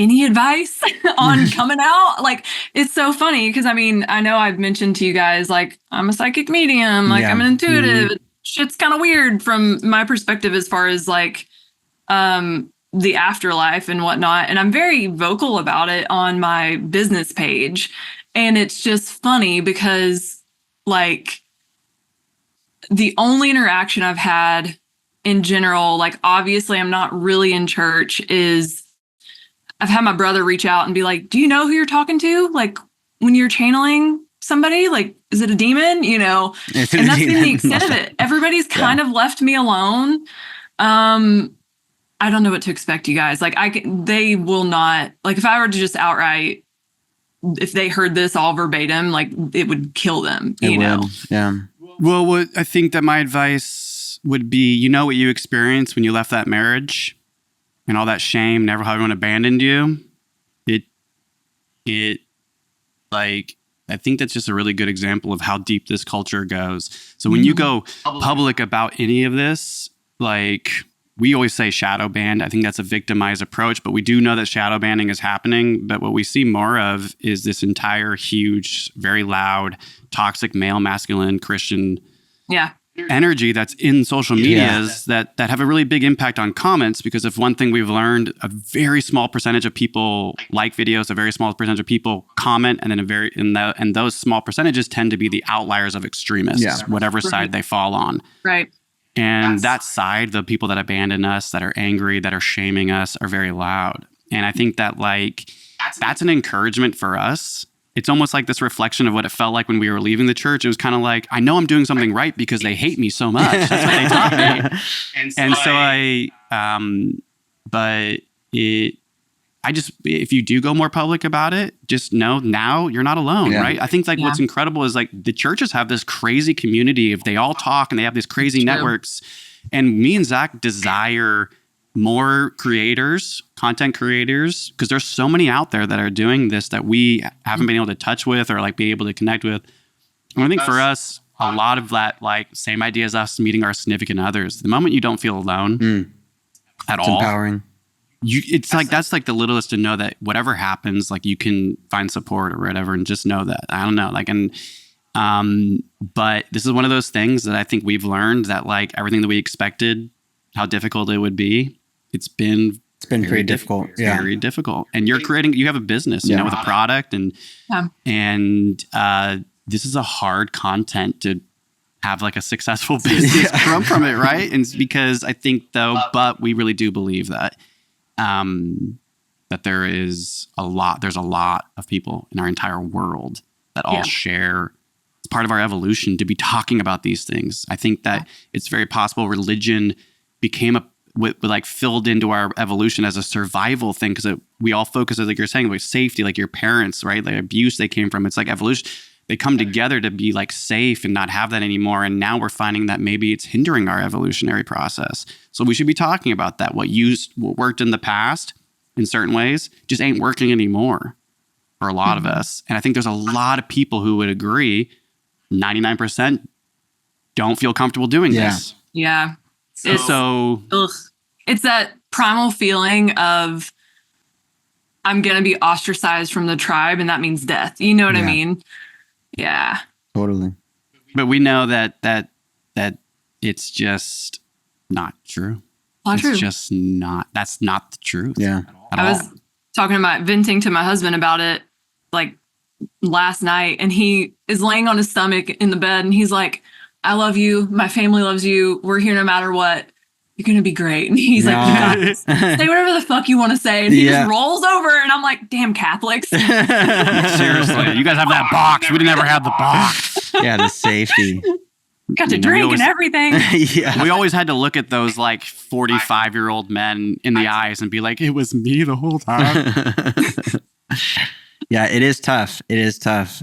any advice on coming out? Like, it's so funny because I mean, I know I've mentioned to you guys, like, I'm a psychic medium, like I'm an intuitive. Shit's kind of weird from my perspective as far as like the afterlife and whatnot. And I'm very vocal about it on my business page. And it's just funny because like the only interaction I've had in general, like obviously I'm not really in church, is I've had my brother reach out and be like, do you know who you're talking to? Like when you're channeling somebody, like, is it a demon? You know, and that's been the extent of it. Everybody's kind of left me alone. I don't know what to expect, you guys. Like they will not, like if I were to just outright, if they heard this all verbatim, like it would kill them, you know? Yeah. Well, I think that my advice would be, you know what you experienced when you left that marriage and all that shame, never having anyone abandoned you. It like, I think that's just a really good example of how deep this culture goes. So when you go public about any of this, like we always say shadow banned. I think that's a victimized approach, but we do know that shadow banning is happening. But what we see more of is this entire huge, very loud, toxic male, masculine, Christian energy that's in social medias that have a really big impact on comments. Because if one thing we've learned, a very small percentage of people like videos, a very small percentage of people comment, and then and those small percentages tend to be the outliers of extremists, whatever side they fall on. Right. And that side, the people that abandon us, that are angry, that are shaming us, are very loud. And I think that like that's an encouragement for us. It's almost like this reflection of what it felt like when we were leaving the church. It was kind of like, I know I'm doing something right because they hate me so much. That's what they taught me. If you do go more public about it, just know now you're not alone, right? I think like what's incredible is like the churches have this crazy community. If they all talk and they have these crazy networks, and me and Zach desire more creators, content creators, because there's so many out there that are doing this that we haven't been able to touch with or like be able to connect with. And I think for us, a lot of that, like same idea as us meeting our significant others. The moment you don't feel alone at all, it's empowering. It's like that's like the littlest to know that whatever happens, like you can find support or whatever, and just know that. I don't know, like, and but this is one of those things that I think we've learned that like everything that we expected, how difficult it would be, it's been pretty difficult. Very difficult. And you have a business, you know, with a product, and this is a hard content to have like a successful business come from it, right? And it's because I think but we really do believe that. That there's a lot of people in our entire world that all share. It's part of our evolution to be talking about these things. I think that it's very possible religion became like filled into our evolution as a survival thing, because we all focus, like you're saying, like safety, like your parents, right? Like abuse they came from. It's like evolution. They come together to be like safe and not have that anymore. And now we're finding that maybe it's hindering our evolutionary process. So we should be talking about that. What worked in the past in certain ways just ain't working anymore for a lot of us. And I think there's a lot of people who would agree 99% don't feel comfortable doing this. Yeah. It's that primal feeling of I'm going to be ostracized from the tribe, and that means death. You know what I mean? Yeah. Totally. But we know that it's just not true. It's just not. That's not the truth. Yeah. I was venting to my husband about it like last night, and he is laying on his stomach in the bed, and he's like, I love you. My family loves you. We're here no matter what. You're going to be great. And he's like, you got this. Say whatever the fuck you want to say. And he just rolls over, and I'm like, damn Catholics. Seriously. You guys have that box. We never had the box. Yeah, the safety. Got to drink and everything. We always had to look at those like 45-year-old men in the eyes and be like, it was me the whole time. Yeah, it is tough. It is tough.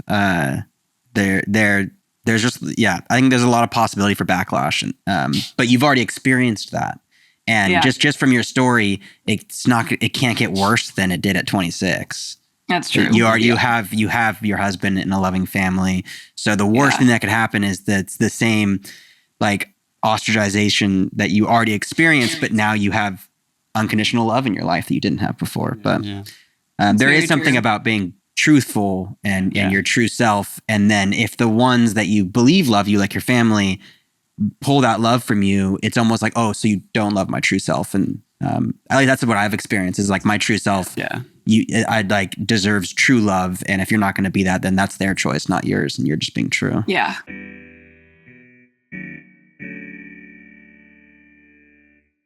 There's just, I think there's a lot of possibility for backlash. But you've already experienced that. And just from your story, it can't get worse than it did at 26. That's true. You have your husband and a loving family. So the worst thing that could happen is that it's the same like ostracization that you already experienced, but now you have unconditional love in your life that you didn't have before. But There is something about being truthful and your true self. And then if the ones that you believe love you, like your family, pull that love from you, it's almost like, oh, so you don't love my true self. And at least that's what I've experienced, is like my true self. I'd like deserves true love. And if you're not going to be that, then that's their choice, not yours. And you're just being true. Yeah.